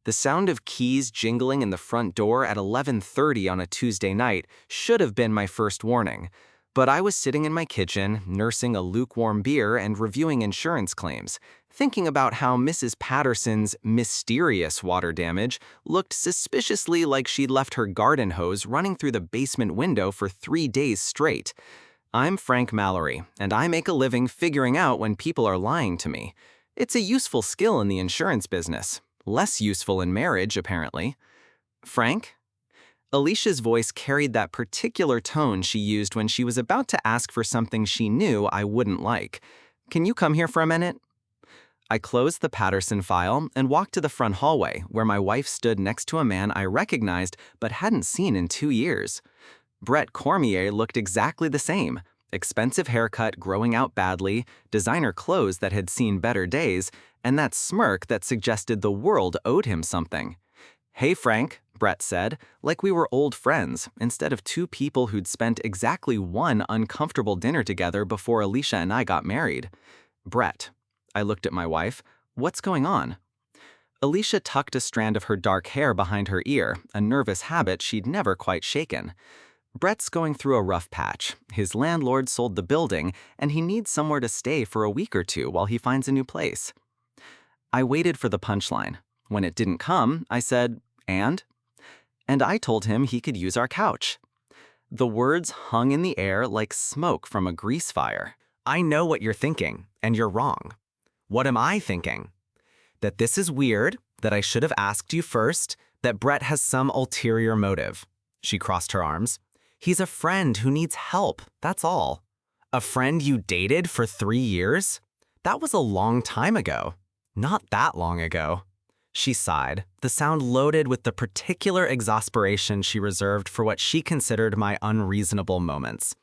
The sound of keys jingling in the front door at 11:30 on a Tuesday night should have been my first warning. But I was sitting in my kitchen, nursing a lukewarm beer and reviewing insurance claims, thinking about how Mrs. Patterson's mysterious water damage looked suspiciously like she'd left her garden hose running through the basement window for 3 days straight. I'm Frank Mallory, and I make a living figuring out when people are lying to me. It's a useful skill in the insurance business. Less useful in marriage, apparently. Frank? Alicia's voice carried that particular tone she used when she was about to ask for something she knew I wouldn't like. Can you come here for a minute? I closed the Patterson file and walked to the front hallway, where my wife stood next to a man I recognized but hadn't seen in 2 years. Brett Cormier looked exactly the same. Expensive haircut growing out badly, designer clothes that had seen better days, and that smirk that suggested the world owed him something. "Hey, Frank," Brett said, like we were old friends, instead of two people who'd spent exactly one uncomfortable dinner together before Alicia and I got married. "Brett." I looked at my wife. "What's going on?" Alicia tucked a strand of her dark hair behind her ear, a nervous habit she'd never quite shaken. "Brett's going through a rough patch. His landlord sold the building, and he needs somewhere to stay for a week or two while he finds a new place." I waited for the punchline. When it didn't come, I said, "And?" "And I told him he could use our couch." The words hung in the air like smoke from a grease fire. I know what you're thinking, and you're wrong. What am I thinking? That this is weird, that I should have asked you first, that Brett has some ulterior motive. She crossed her arms. He's a friend who needs help, that's all. A friend you dated for 3 years? That was a long time ago. Not that long ago. She sighed, the sound loaded with the particular exasperation she reserved for what she considered my unreasonable moments.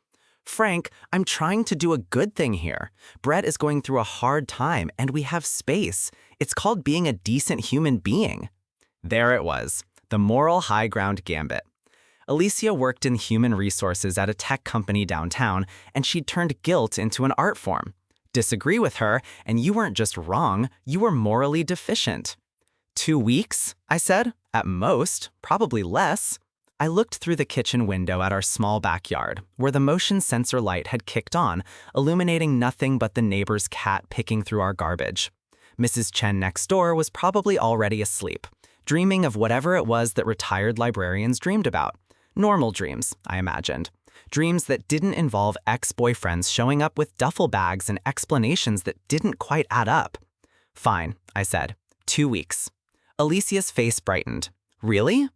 "Frank, I'm trying to do a good thing here. Brett is going through a hard time, and we have space. It's called being a decent human being." There it was, the moral high ground gambit. Alicia worked in human resources at a tech company downtown, and she'd turned guilt into an art form. Disagree with her, and you weren't just wrong, you were morally deficient. 2 weeks, I said, at most, probably less. I looked through the kitchen window at our small backyard, where the motion sensor light had kicked on, illuminating nothing but the neighbor's cat picking through our garbage. Mrs. Chen next door was probably already asleep, dreaming of whatever it was that retired librarians dreamed about. Normal dreams, I imagined. Dreams that didn't involve ex-boyfriends showing up with duffel bags and explanations that didn't quite add up. "Fine," I said. 2 weeks. Alicia's face brightened. "Really?"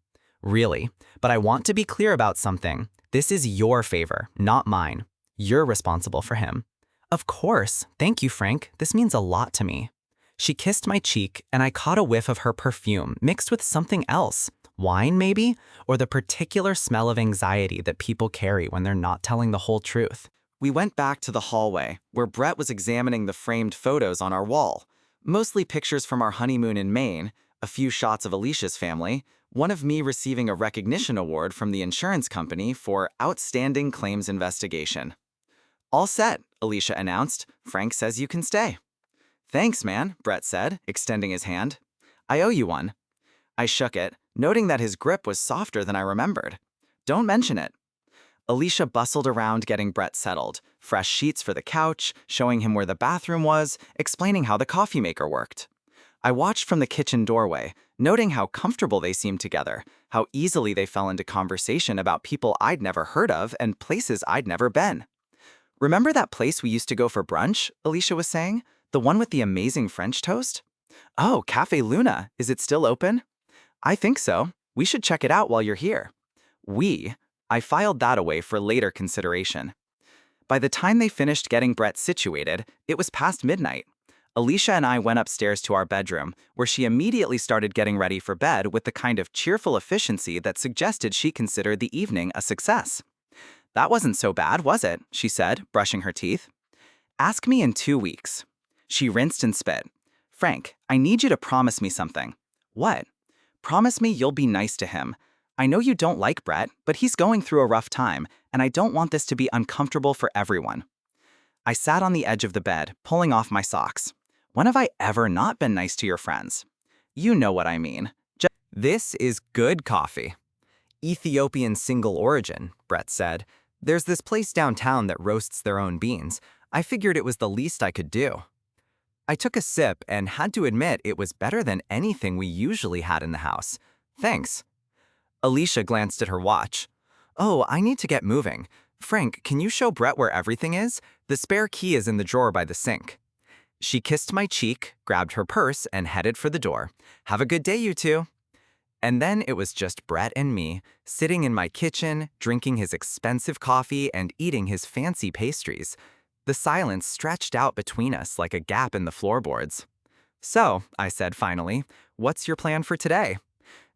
"Really. But I want to be clear about something. This is your favor, not mine. You're responsible for him." "Of course. Thank you, Frank. This means a lot to me." She kissed my cheek, and I caught a whiff of her perfume mixed with something else. Wine, maybe? Or the particular smell of anxiety that people carry when they're not telling the whole truth. We went back to the hallway, where Brett was examining the framed photos on our wall. Mostly pictures from our honeymoon in Maine, a few shots of Alicia's family, one of me receiving a recognition award from the insurance company for outstanding claims investigation. "All set," Alicia announced. "Frank says you can stay." "Thanks, man," Brett said, extending his hand. "I owe you one." I shook it, noting that his grip was softer than I remembered. "Don't mention it." Alicia bustled around getting Brett settled, fresh sheets for the couch, showing him where the bathroom was, explaining how the coffee maker worked. I watched from the kitchen doorway, noting how comfortable they seemed together, how easily they fell into conversation about people I'd never heard of and places I'd never been. "Remember that place we used to go for brunch?" Alicia was saying. "The one with the amazing French toast?" "Oh, Cafe Luna. Is it still open?" "I think so. We should check it out while you're here." I filed that away for later consideration. By the time they finished getting Brett situated, it was past midnight. Alicia and I went upstairs to our bedroom, where she immediately started getting ready for bed with the kind of cheerful efficiency that suggested she considered the evening a success. "That wasn't so bad, was it?" she said, brushing her teeth. "Ask me in 2 weeks." She rinsed and spit. "Frank, I need you to promise me something." "What?" "Promise me you'll be nice to him. I know you don't like Brett, but he's going through a rough time, and I don't want this to be uncomfortable for everyone." I sat on the edge of the bed, pulling off my socks. When have I ever not been nice to your friends? You know what I mean. This is good coffee. Ethiopian single origin, Brett said. There's this place downtown that roasts their own beans. I figured it was the least I could do. I took a sip and had to admit it was better than anything we usually had in the house. Thanks. Alicia glanced at her watch. Oh, I need to get moving. Frank, can you show Brett where everything is? The spare key is in the drawer by the sink. She kissed my cheek, grabbed her purse, and headed for the door. Have a good day, you two. And then it was just Brett and me, sitting in my kitchen, drinking his expensive coffee and eating his fancy pastries. The silence stretched out between us like a gap in the floorboards. So, I said finally, what's your plan for today?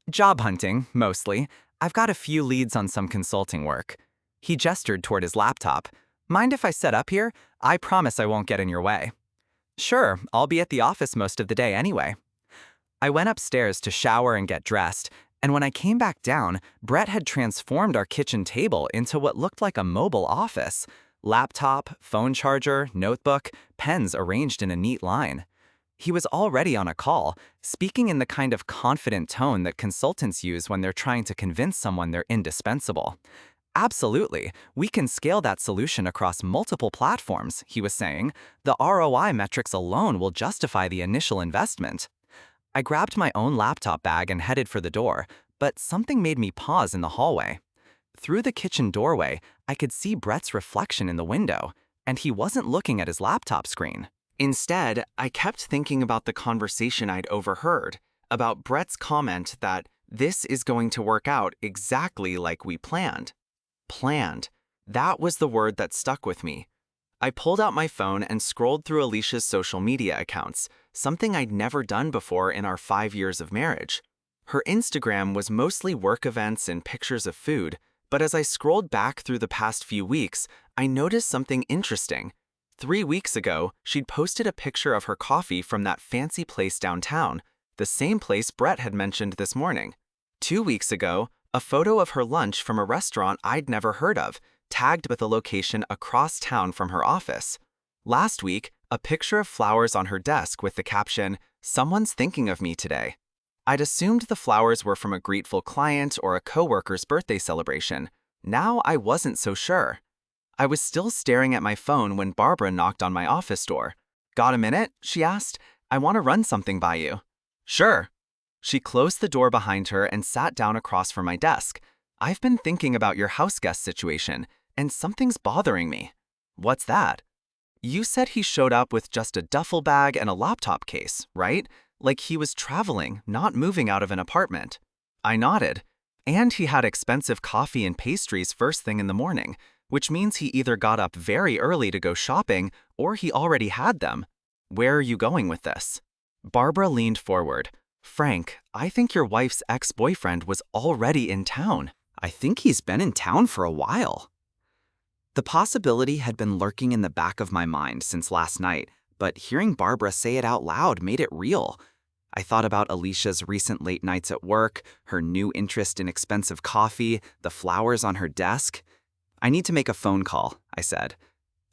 Job hunting, mostly. I've got a few leads on some consulting work. He gestured toward his laptop. Mind if I set up here? I promise I won't get in your way. Sure, I'll be at the office most of the day anyway. I went upstairs to shower and get dressed, and when I came back down, Brett had transformed our kitchen table into what looked like a mobile office. Laptop, phone charger, notebook, pens arranged in a neat line. He was already on a call, speaking in the kind of confident tone that consultants use when they're trying to convince someone they're indispensable. Absolutely, we can scale that solution across multiple platforms, he was saying. The ROI metrics alone will justify the initial investment. I grabbed my own laptop bag and headed for the door, but something made me pause in the hallway. Through the kitchen doorway, I could see Brett's reflection in the window, and he wasn't looking at his laptop screen. Instead, I kept thinking about the conversation I'd overheard, about Brett's comment that this is going to work out exactly like we planned. Planned. That was the word that stuck with me. I pulled out my phone and scrolled through Alicia's social media accounts, something I'd never done before in our 5 years of marriage. Her Instagram was mostly work events and pictures of food, but as I scrolled back through the past few weeks, I noticed something interesting. 3 weeks ago, she'd posted a picture of her coffee from that fancy place downtown, the same place Brett had mentioned this morning. 2 weeks ago, a photo of her lunch from a restaurant I'd never heard of, tagged with a location across town from her office. Last week, a picture of flowers on her desk with the caption, "Someone's thinking of me today." I'd assumed the flowers were from a grateful client or a coworker's birthday celebration. Now I wasn't so sure. I was still staring at my phone when Barbara knocked on my office door. "Got a minute?" she asked. "I want to run something by you." "Sure." She closed the door behind her and sat down across from my desk. "I've been thinking about your house guest situation, and something's bothering me." "What's that?" "You said he showed up with just a duffel bag and a laptop case, right? Like he was traveling, not moving out of an apartment." I nodded. "And he had expensive coffee and pastries first thing in the morning, which means he either got up very early to go shopping or he already had them. Where are you going with this?" Barbara leaned forward. "Frank, I think your wife's ex-boyfriend was already in town. I think he's been in town for a while." The possibility had been lurking in the back of my mind since last night, but hearing Barbara say it out loud made it real. I thought about Alicia's recent late nights at work, her new interest in expensive coffee, the flowers on her desk. "I need to make a phone call," I said.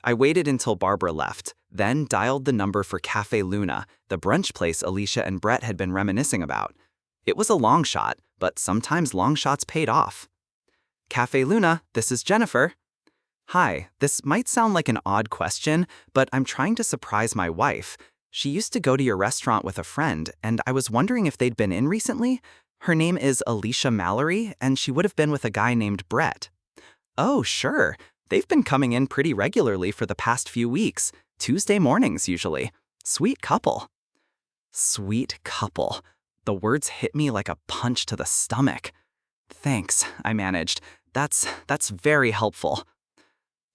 I waited until Barbara left, then dialed the number for Cafe Luna, the brunch place Alicia and Brett had been reminiscing about. It was a long shot, but sometimes long shots paid off. "Cafe Luna, this is Jennifer." "Hi, this might sound like an odd question, but I'm trying to surprise my wife. She used to go to your restaurant with a friend, and I was wondering if they'd been in recently. Her name is Alicia Mallory, and she would have been with a guy named Brett." "Oh, sure. They've been coming in pretty regularly for the past few weeks, Tuesday mornings usually. Sweet couple." Sweet couple. The words hit me like a punch to the stomach. "Thanks," I managed. That's very helpful."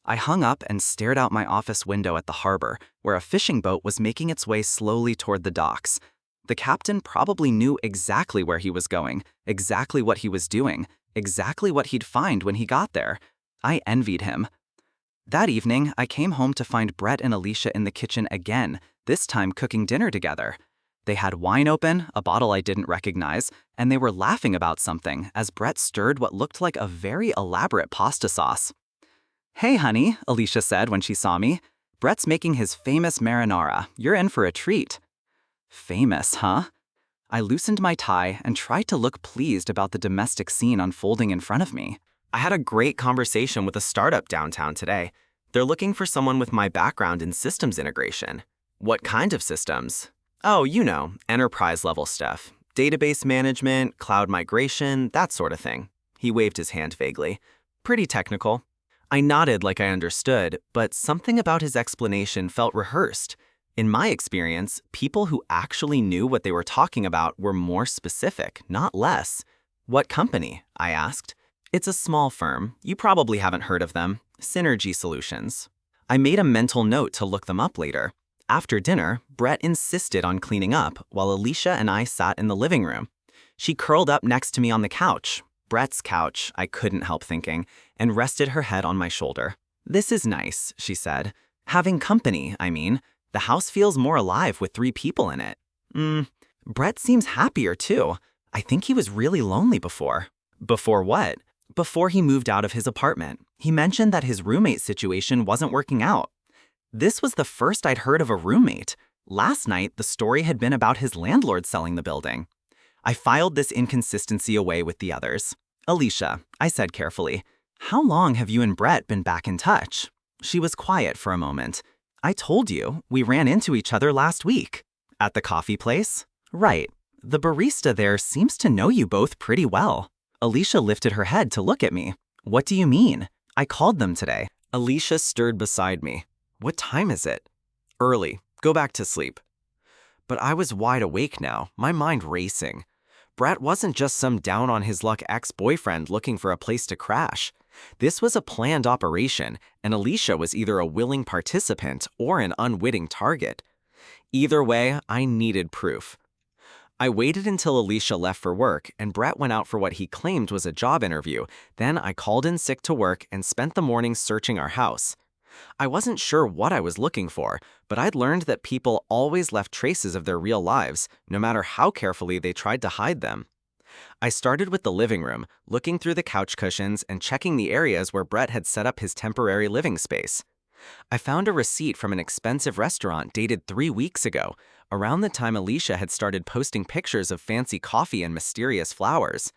I hung up and stared out my office window at the harbor, where a fishing boat was making its way slowly toward the docks. The captain probably knew exactly where he was going, exactly what he was doing, exactly what he'd find when he got there. I envied him. That evening, I came home to find Brett and Alicia in the kitchen again, this time cooking dinner together. They had wine open, a bottle I didn't recognize, and they were laughing about something as Brett stirred what looked like a very elaborate pasta sauce. "Hey, honey," Alicia said when she saw me. "Brett's making his famous marinara. You're in for a treat." "Famous, huh?" I loosened my tie and tried to look pleased about the domestic scene unfolding in front of me. I had a great conversation with a startup downtown today. They're looking for someone with my background in systems integration. What kind of systems? Oh, enterprise level stuff. Database management, cloud migration, that sort of thing. He waved his hand vaguely. Pretty technical. I nodded like I understood, but something about his explanation felt rehearsed. In my experience, people who actually knew what they were talking about were more specific, not less. What company? I asked. It's a small firm. You probably haven't heard of them. Synergy Solutions. I made a mental note to look them up later. After dinner, Brett insisted on cleaning up while Alicia and I sat in the living room. She curled up next to me on the couch, Brett's couch, I couldn't help thinking, and rested her head on my shoulder. This is nice, she said. Having company, I mean. The house feels more alive with 3 people in it. Brett seems happier too. I think he was really lonely before. Before what? Before he moved out of his apartment. He mentioned that his roommate situation wasn't working out. This was the first I'd heard of a roommate. Last night, the story had been about his landlord selling the building. I filed this inconsistency away with the others. Alicia, I said carefully, how long have you and Brett been back in touch? She was quiet for a moment. I told you, we ran into each other last week. At the coffee place? Right. The barista there seems to know you both pretty well. Alicia lifted her head to look at me. What do you mean? I called them today. Alicia stirred beside me. What time is it? Early. Go back to sleep. But I was wide awake now, my mind racing. Brett wasn't just some down-on-his-luck ex-boyfriend looking for a place to crash. This was a planned operation, and Alicia was either a willing participant or an unwitting target. Either way, I needed proof. I waited until Alicia left for work and Brett went out for what he claimed was a job interview. Then I called in sick to work and spent the morning searching our house. I wasn't sure what I was looking for, but I'd learned that people always left traces of their real lives, no matter how carefully they tried to hide them. I started with the living room, looking through the couch cushions and checking the areas where Brett had set up his temporary living space. I found a receipt from an expensive restaurant dated 3 weeks ago, around the time Alicia had started posting pictures of fancy coffee and mysterious flowers.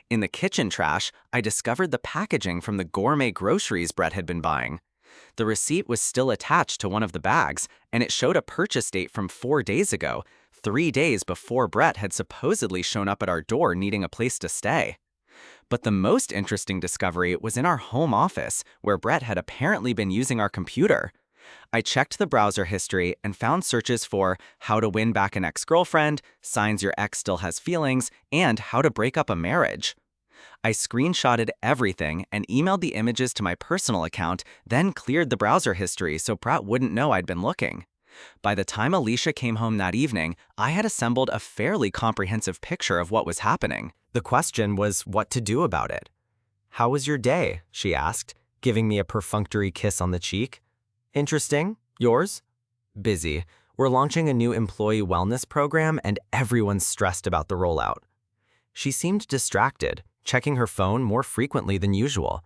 In the kitchen trash, I discovered the packaging from the gourmet groceries Brett had been buying. The receipt was still attached to one of the bags, and it showed a purchase date from 4 days ago, 3 days before Brett had supposedly shown up at our door needing a place to stay. But the most interesting discovery was in our home office, where Brett had apparently been using our computer. I checked the browser history and found searches for how to win back an ex-girlfriend, signs your ex still has feelings, and how to break up a marriage. I screenshotted everything and emailed the images to my personal account, then cleared the browser history so Brett wouldn't know I'd been looking. By the time Alicia came home that evening, I had assembled a fairly comprehensive picture of what was happening. The question was what to do about it. "How was your day?" she asked, giving me a perfunctory kiss on the cheek. "Interesting. Yours?" "Busy. We're launching a new employee wellness program and everyone's stressed about the rollout." She seemed distracted, checking her phone more frequently than usual.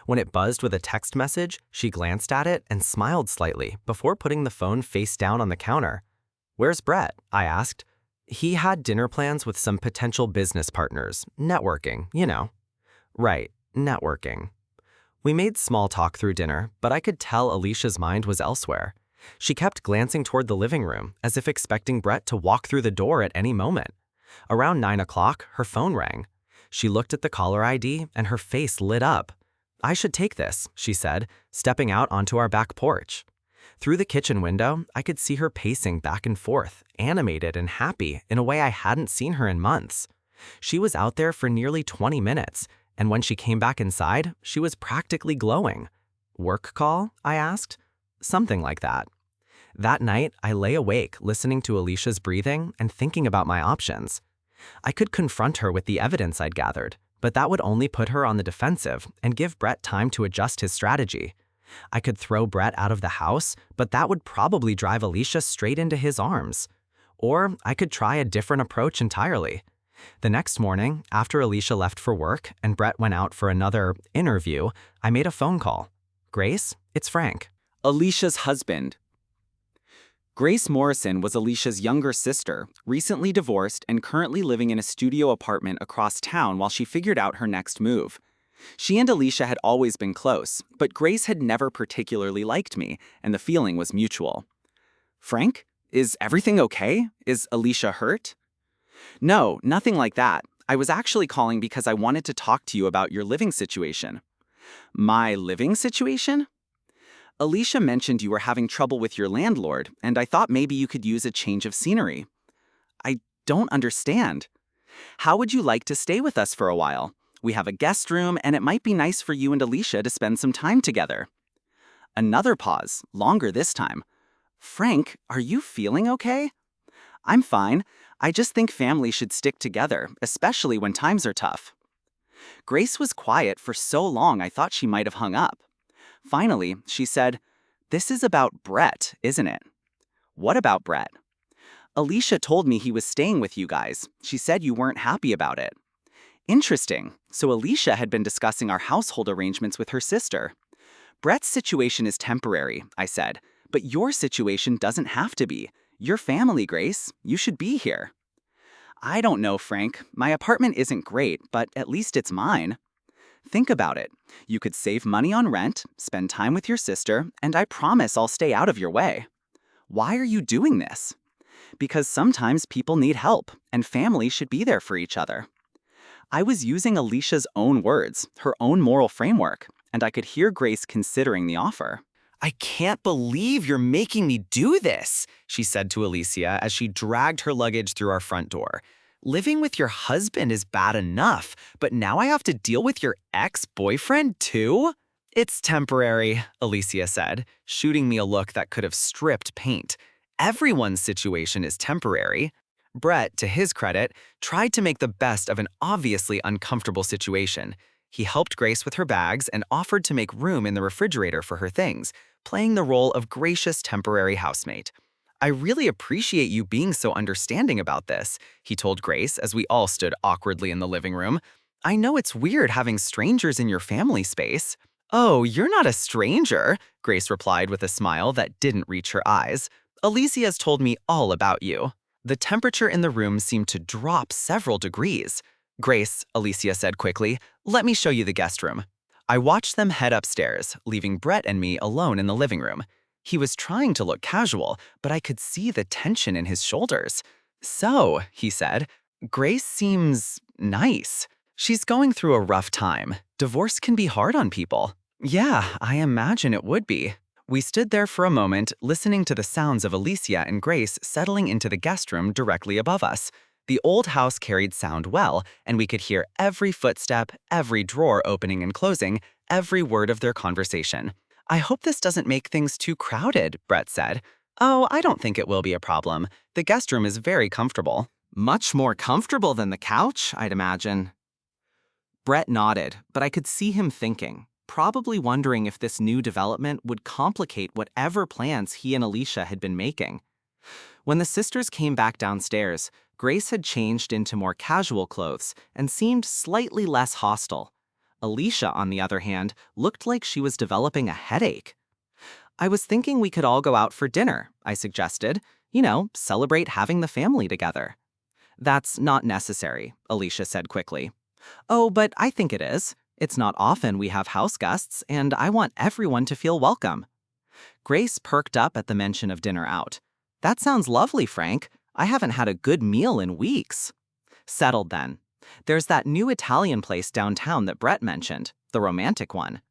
When it buzzed with a text message, she glanced at it and smiled slightly before putting the phone face down on the counter. "Where's Brett?" I asked. "He had dinner plans with some potential business partners. Networking, you know." "Right, networking." We made small talk through dinner, but I could tell Alicia's mind was elsewhere. She kept glancing toward the living room, as if expecting Brett to walk through the door at any moment. Around 9 o'clock, her phone rang. She looked at the caller ID, and her face lit up. "I should take this," she said, stepping out onto our back porch. Through the kitchen window, I could see her pacing back and forth, animated and happy in a way I hadn't seen her in months. She was out there for nearly 20 minutes, and when she came back inside, she was practically glowing. "Work call?" I asked. "Something like that." That night, I lay awake listening to Alicia's breathing and thinking about my options. I could confront her with the evidence I'd gathered, but that would only put her on the defensive and give Brett time to adjust his strategy. I could throw Brett out of the house, but that would probably drive Alicia straight into his arms. Or I could try a different approach entirely. The next morning, after Alicia left for work and Brett went out for another interview, I made a phone call. "Grace, it's Frank." Alicia's husband. Grace Morrison was Alicia's younger sister, recently divorced and currently living in a studio apartment across town while she figured out her next move. She and Alicia had always been close, but Grace had never particularly liked me, and the feeling was mutual. "Frank, is everything okay? Is Alicia hurt?" "No, nothing like that. I was actually calling because I wanted to talk to you about your living situation." "My living situation?" "Alicia mentioned you were having trouble with your landlord, and I thought maybe you could use a change of scenery." "I don't understand." "How would you like to stay with us for a while? We have a guest room, and it might be nice for you and Alicia to spend some time together." Another pause, longer this time. "Frank, are you feeling okay?" "I'm fine. I just think family should stick together, especially when times are tough." Grace was quiet for so long I thought she might have hung up. Finally, she said, "This is about Brett, isn't it?" "What about Brett?" "Alicia told me he was staying with you guys. She said you weren't happy about it." "Interesting. So Alicia had been discussing our household arrangements with her sister." "Brett's situation is temporary," I said, "but your situation doesn't have to be. You're family, Grace. You should be here." "I don't know, Frank. My apartment isn't great, but at least it's mine." "Think about it. You could save money on rent, spend time with your sister, and I promise I'll stay out of your way." "Why are you doing this?" "Because sometimes people need help, and family should be there for each other." I was using Alicia's own words, her own moral framework, and I could hear Grace considering the offer. "I can't believe you're making me do this," she said to Alicia as she dragged her luggage through our front door. "Living with your husband is bad enough, but now I have to deal with your ex-boyfriend too?" "It's temporary," Alicia said, shooting me a look that could have stripped paint. "Everyone's situation is temporary." Brett, to his credit, tried to make the best of an obviously uncomfortable situation. He helped Grace with her bags and offered to make room in the refrigerator for her things, playing the role of gracious temporary housemate. "I really appreciate you being so understanding about this," he told Grace as we all stood awkwardly in the living room. "I know it's weird having strangers in your family space." "Oh, you're not a stranger," Grace replied with a smile that didn't reach her eyes. "Alicia's told me all about you." The temperature in the room seemed to drop several degrees. "Grace," Alicia said quickly, "let me show you the guest room." I watched them head upstairs, leaving Brett and me alone in the living room. He was trying to look casual, but I could see the tension in his shoulders. "So," he said, "Grace seems nice. She's going through a rough time. Divorce can be hard on people." "Yeah, I imagine it would be." We stood there for a moment, listening to the sounds of Alicia and Grace settling into the guest room directly above us. The old house carried sound well, and we could hear every footstep, every drawer opening and closing, every word of their conversation. "I hope this doesn't make things too crowded," Brett said. "Oh, I don't think it will be a problem. The guest room is very comfortable." "Much more comfortable than the couch, I'd imagine." Brett nodded, but I could see him thinking, probably wondering if this new development would complicate whatever plans he and Alicia had been making. When the sisters came back downstairs, Grace had changed into more casual clothes and seemed slightly less hostile. Alicia, on the other hand, looked like she was developing a headache. "I was thinking we could all go out for dinner," I suggested. Celebrate having the family together." "That's not necessary," Alicia said quickly. "Oh, but I think it is. It's not often we have house guests, and I want everyone to feel welcome." Grace perked up at the mention of dinner out. "That sounds lovely, Frank. I haven't had a good meal in weeks." "Settled then. There's that new Italian place downtown that Brett mentioned, the romantic one."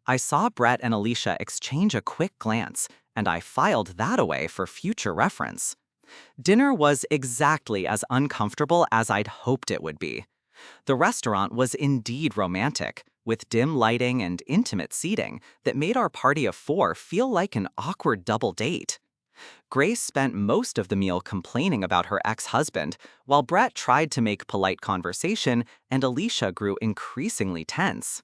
I saw Brett and Alicia exchange a quick glance, and I filed that away for future reference. Dinner was exactly as uncomfortable as I'd hoped it would be. The restaurant was indeed romantic, with dim lighting and intimate seating that made our party of 4 feel like an awkward double date. Grace spent most of the meal complaining about her ex-husband, while Brett tried to make polite conversation and Alicia grew increasingly tense.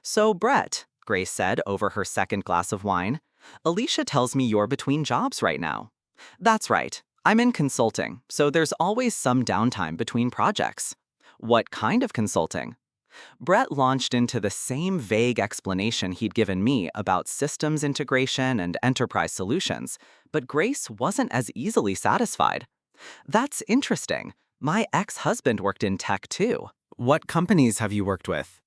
"So, Brett," Grace said over her second glass of wine, "Alicia tells me you're between jobs right now." "That's right. I'm in consulting, so there's always some downtime between projects." "What kind of consulting?" Brett launched into the same vague explanation he'd given me about systems integration and enterprise solutions, but Grace wasn't as easily satisfied. "That's interesting. My ex-husband worked in tech too." What companies have you worked with?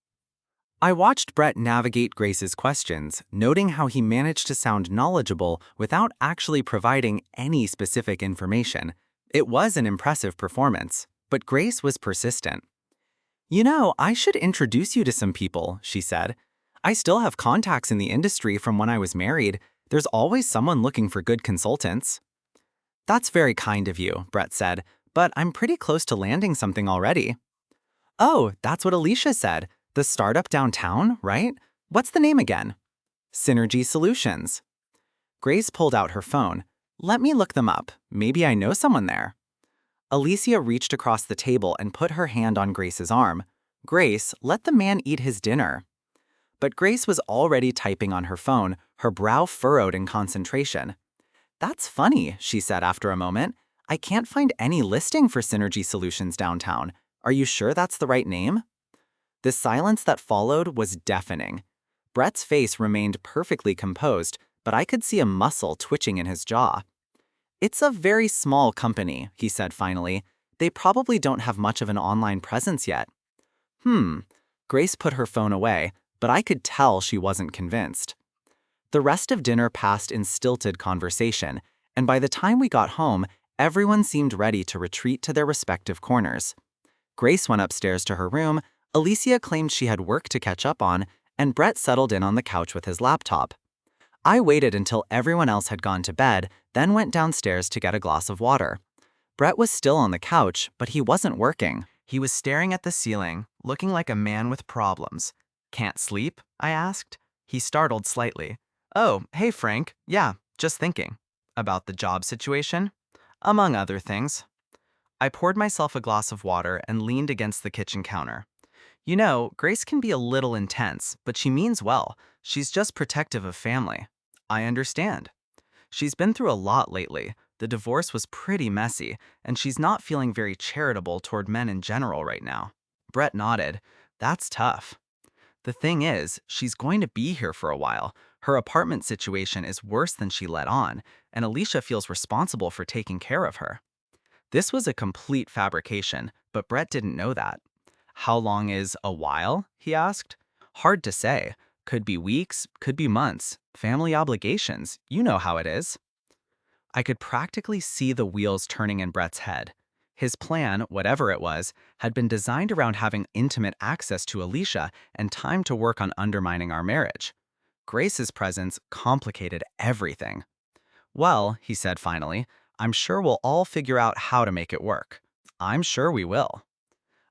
I watched Brett navigate Grace's questions, noting how he managed to sound knowledgeable without actually providing any specific information. It was an impressive performance, but Grace was persistent. "You know, I should introduce you to some people," she said. "I still have contacts in the industry from when I was married. There's always someone looking for good consultants." "That's very kind of you," Brett said, "but I'm pretty close to landing something already." "Oh, that's what Alicia said. The startup downtown, right? What's the name again?" "Synergy Solutions." Grace pulled out her phone. "Let me look them up. Maybe I know someone there." Alicia reached across the table and put her hand on Grace's arm. "Grace, let the man eat his dinner." But Grace was already typing on her phone, her brow furrowed in concentration. "That's funny," she said after a moment. "I can't find any listing for Synergy Solutions downtown. Are you sure that's the right name?" The silence that followed was deafening. Brett's face remained perfectly composed, but I could see a muscle twitching in his jaw. "It's a very small company," he said finally. "They probably don't have much of an online presence yet." Grace put her phone away, but I could tell she wasn't convinced. The rest of dinner passed in stilted conversation, and by the time we got home, everyone seemed ready to retreat to their respective corners. Grace went upstairs to her room, Alicia claimed she had work to catch up on, and Brett settled in on the couch with his laptop. I waited until everyone else had gone to bed, then went downstairs to get a glass of water. Brett was still on the couch, but he wasn't working. He was staring at the ceiling, looking like a man with problems. "Can't sleep?" I asked. He startled slightly. "Oh, hey Frank. Yeah, just thinking." "About the job situation?" "Among other things." I poured myself a glass of water and leaned against the kitchen counter. "You know, Grace can be a little intense, but she means well. She's just protective of family." "I understand." "She's been through a lot lately. The divorce was pretty messy, and she's not feeling very charitable toward men in general right now." Brett nodded. "That's tough." "The thing is, she's going to be here for a while. Her apartment situation is worse than she let on, and Alicia feels responsible for taking care of her." This was a complete fabrication, but Brett didn't know that. "How long is a while?" he asked. "Hard to say. Could be weeks, could be months. Family obligations, you know how it is." I could practically see the wheels turning in Brett's head. His plan, whatever it was, had been designed around having intimate access to Alicia and time to work on undermining our marriage. Grace's presence complicated everything. "Well," he said finally, "I'm sure we'll all figure out how to make it work." "I'm sure we will."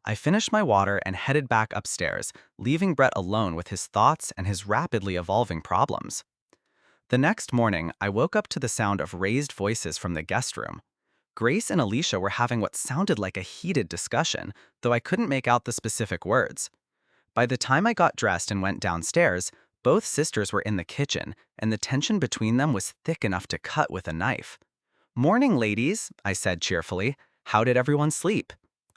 I finished my water and headed back upstairs, leaving Brett alone with his thoughts and his rapidly evolving problems. The next morning, I woke up to the sound of raised voices from the guest room. Grace and Alicia were having what sounded like a heated discussion, though I couldn't make out the specific words. By the time I got dressed and went downstairs, both sisters were in the kitchen, and the tension between them was thick enough to cut with a knife. "Morning, ladies," I said cheerfully. "How did everyone sleep?"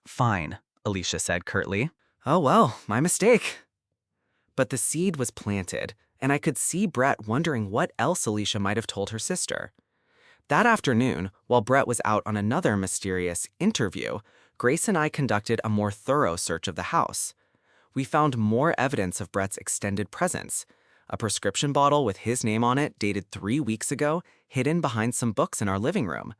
"Fine," Alicia said curtly. "Oh well, my mistake." But the seed was planted, and I could see Brett wondering what else Alicia might have told her sister. That afternoon, while Brett was out on another mysterious interview, Grace and I conducted a more thorough search of the house. We found more evidence of Brett's extended presence. A prescription bottle with his name on it dated 3 weeks ago, hidden behind some books in our living room.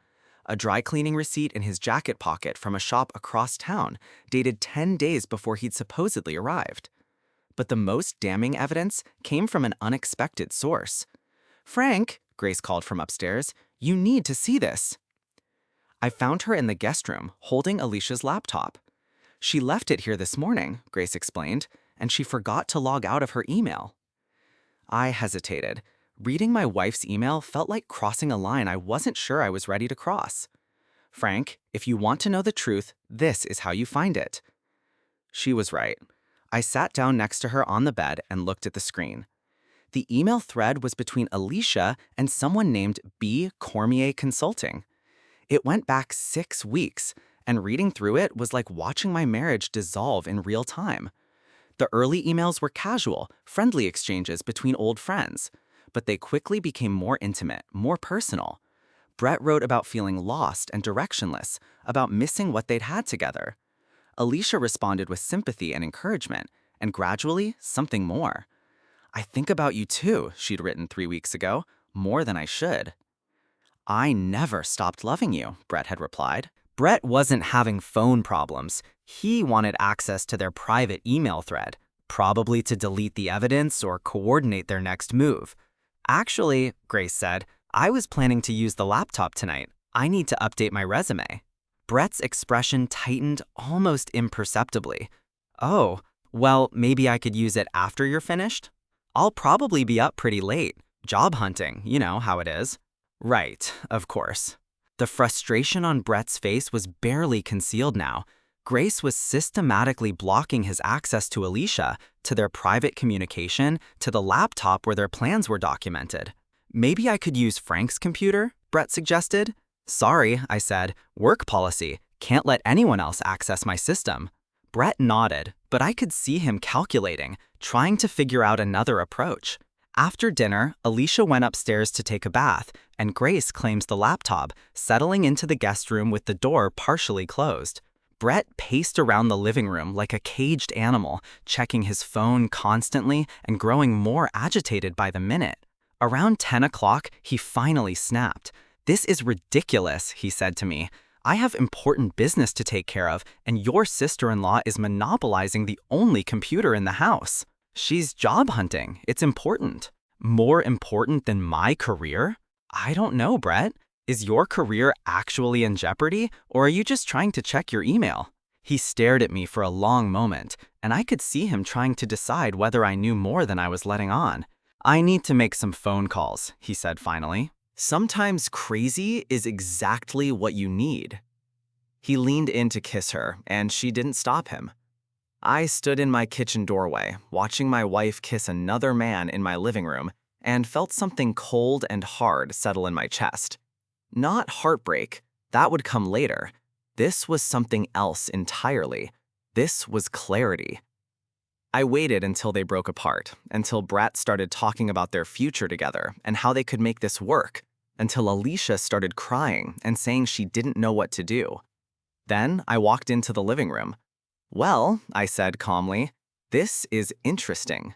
A dry cleaning receipt in his jacket pocket from a shop across town, dated 10 days before he'd supposedly arrived. But the most damning evidence came from an unexpected source. "Frank," Grace called from upstairs, "you need to see this." I found her in the guest room, holding Alicia's laptop. "She left it here this morning," Grace explained, "and she forgot to log out of her email." I hesitated. Reading my wife's email felt like crossing a line I wasn't sure I was ready to cross. "Frank, if you want to know the truth, this is how you find it." She was right. I sat down next to her on the bed and looked at the screen. The email thread was between Alicia and someone named B. Cormier Consulting. It went back 6 weeks, and reading through it was like watching my marriage dissolve in real time. The early emails were casual, friendly exchanges between old friends, but they quickly became more intimate, more personal. Brett wrote about feeling lost and directionless, about missing what they'd had together. Alicia responded with sympathy and encouragement, and gradually, something more. "I think about you too," she'd written 3 weeks ago, "more than I should." "I never stopped loving you," Brett had replied. Brett wasn't having phone problems. He wanted access to their private email thread, probably to delete the evidence or coordinate their next move. "Actually," Grace said, "I was planning to use the laptop tonight. I need to update my resume." Brett's expression tightened almost imperceptibly. "Oh, well, maybe I could use it after you're finished? I'll probably be up pretty late. Job hunting, you know how it is." Right, of course. The frustration on Brett's face was barely concealed now. Grace was systematically blocking his access to Alicia, to their private communication, to the laptop where their plans were documented. "Maybe I could use Frank's computer?" Brett suggested. "Sorry," I said, "work policy. Can't let anyone else access my system." Brett nodded, but I could see him calculating, trying to figure out another approach. After dinner, Alicia went upstairs to take a bath, and Grace claims the laptop, settling into the guest room with the door partially closed. Brett paced around the living room like a caged animal, checking his phone constantly and growing more agitated by the minute. Around 10 o'clock, he finally snapped. "This is ridiculous," he said to me. "I have important business to take care of, and your sister-in-law is monopolizing the only computer in the house. She's job hunting. It's important." "More important than my career?" "I don't know, Brett. Is your career actually in jeopardy, or are you just trying to check your email?" He stared at me for a long moment, and I could see him trying to decide whether I knew more than I was letting on. "I need to make some phone calls," he said finally. Sometimes crazy is exactly what you need. He leaned in to kiss her, and she didn't stop him. I stood in my kitchen doorway, watching my wife kiss another man in my living room, and felt something cold and hard settle in my chest. Not heartbreak, that would come later. This was something else entirely. This was clarity. I waited until they broke apart, until Brett started talking about their future together and how they could make this work, until Alicia started crying and saying she didn't know what to do. Then I walked into the living room. "Well," I said calmly, "this is interesting."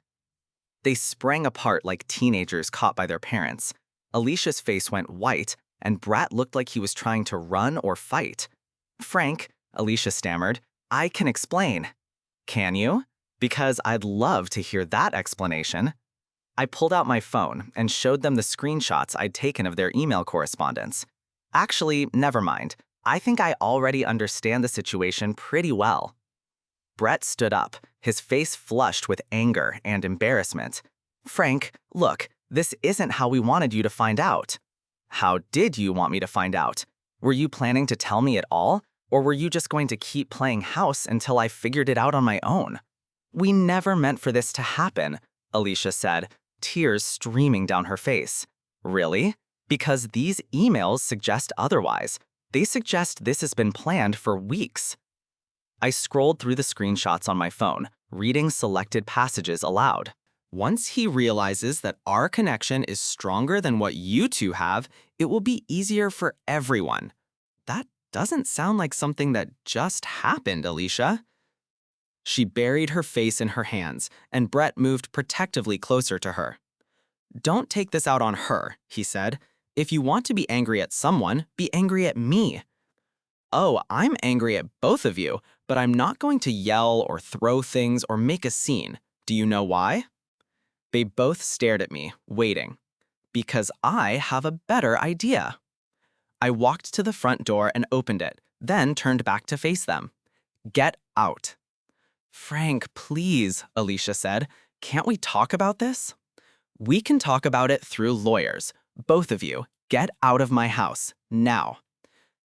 They sprang apart like teenagers caught by their parents. Alicia's face went white, and Brett looked like he was trying to run or fight. "Frank," Alicia stammered, "I can explain." "Can you? Because I'd love to hear that explanation." I pulled out my phone and showed them the screenshots I'd taken of their email correspondence. "Actually, never mind. I think I already understand the situation pretty well." Brett stood up, his face flushed with anger and embarrassment. "Frank, look, this isn't how we wanted you to find out." "How did you want me to find out? Were you planning to tell me at all, or were you just going to keep playing house until I figured it out on my own?" "We never meant for this to happen," Alicia said, tears streaming down her face. "Really? Because these emails suggest otherwise. They suggest this has been planned for weeks." I scrolled through the screenshots on my phone, reading selected passages aloud. "Once he realizes that our connection is stronger than what you two have, it will be easier for everyone." That doesn't sound like something that just happened, Alicia. She buried her face in her hands, and Brett moved protectively closer to her. "Don't take this out on her," he said. "If you want to be angry at someone, be angry at me." "Oh, I'm angry at both of you, but I'm not going to yell or throw things or make a scene. Do you know why?" They both stared at me, waiting. "Because I have a better idea." I walked to the front door and opened it, then turned back to face them. "Get out." "Frank, please," Alicia said. "Can't we talk about this?" "We can talk about it through lawyers. Both of you, get out of my house, now."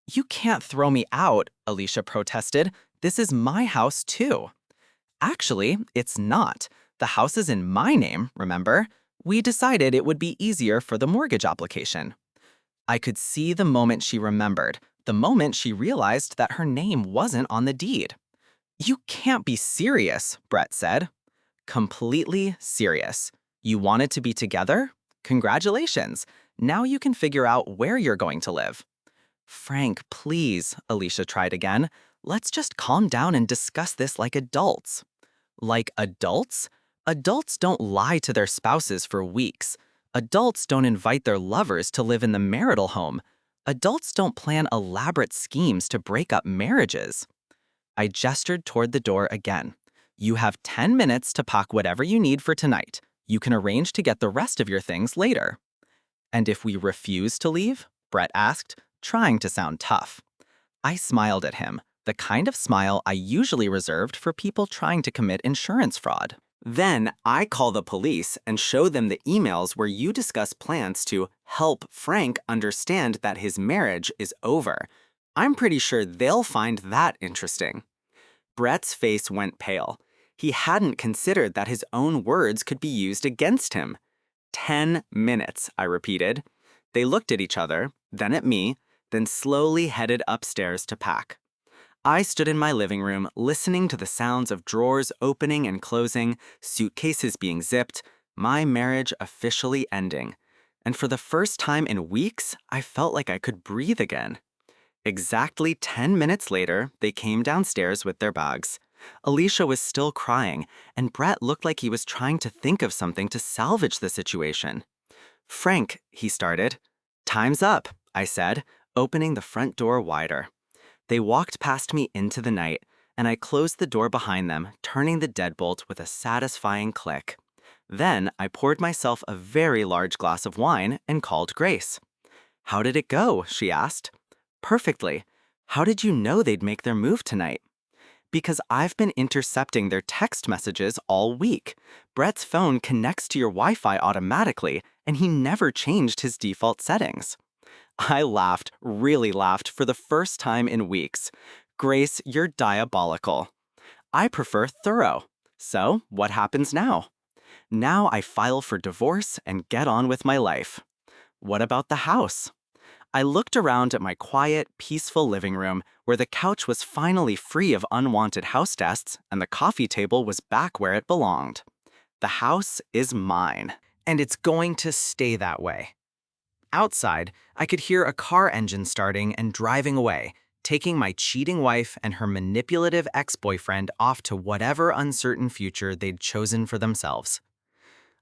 "You can't throw me out," Alicia protested. "This is my house, too." "Actually, it's not. The house is in my name, remember? We decided it would be easier for the mortgage application." I could see the moment she remembered, the moment she realized that her name wasn't on the deed. "You can't be serious," Brett said. "Completely serious. You wanted to be together? Congratulations. Now you can figure out where you're going to live. Frank, please, Alicia tried again. Let's just calm down and discuss this like adults. Like adults? Adults don't lie to their spouses for weeks. Adults don't invite their lovers to live in the marital home. Adults don't plan elaborate schemes to break up marriages. I gestured toward the door again. You have 10 minutes to pack whatever you need for tonight. You can arrange to get the rest of your things later. And if we refuse to leave? Brett asked, trying to sound tough. I smiled at him, the kind of smile I usually reserved for people trying to commit insurance fraud. Then I call the police and show them the emails where you discuss plans to help Frank understand that his marriage is over. I'm pretty sure they'll find that interesting. Brett's face went pale. He hadn't considered that his own words could be used against him. 10 minutes, I repeated. They looked at each other, then at me, then slowly headed upstairs to pack. I stood in my living room, listening to the sounds of drawers opening and closing, suitcases being zipped, my marriage officially ending. And for the first time in weeks, I felt like I could breathe again. Exactly 10 minutes later, they came downstairs with their bags. Alicia was still crying, and Brett looked like he was trying to think of something to salvage the situation. "Frank," he started. "Time's up," I said, opening the front door wider. They walked past me into the night, and I closed the door behind them, turning the deadbolt with a satisfying click. Then I poured myself a very large glass of wine and called Grace. "How did it go?" she asked. "Perfectly. How did you know they'd make their move tonight?" "Because I've been intercepting their text messages all week. Brett's phone connects to your Wi-Fi automatically, and he never changed his default settings." I laughed, really laughed, for the first time in weeks. "Grace, you're diabolical." "I prefer thorough." "So, what happens now?" "Now I file for divorce and get on with my life." "What about the house?" I looked around at my quiet, peaceful living room, where the couch was finally free of unwanted house guests and the coffee table was back where it belonged. The house is mine. And it's going to stay that way. Outside, I could hear a car engine starting and driving away, taking my cheating wife and her manipulative ex-boyfriend off to whatever uncertain future they'd chosen for themselves.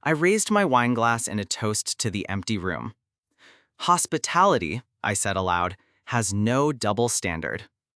I raised my wine glass in a toast to the empty room. "Hospitality," I said aloud, "has no double standard."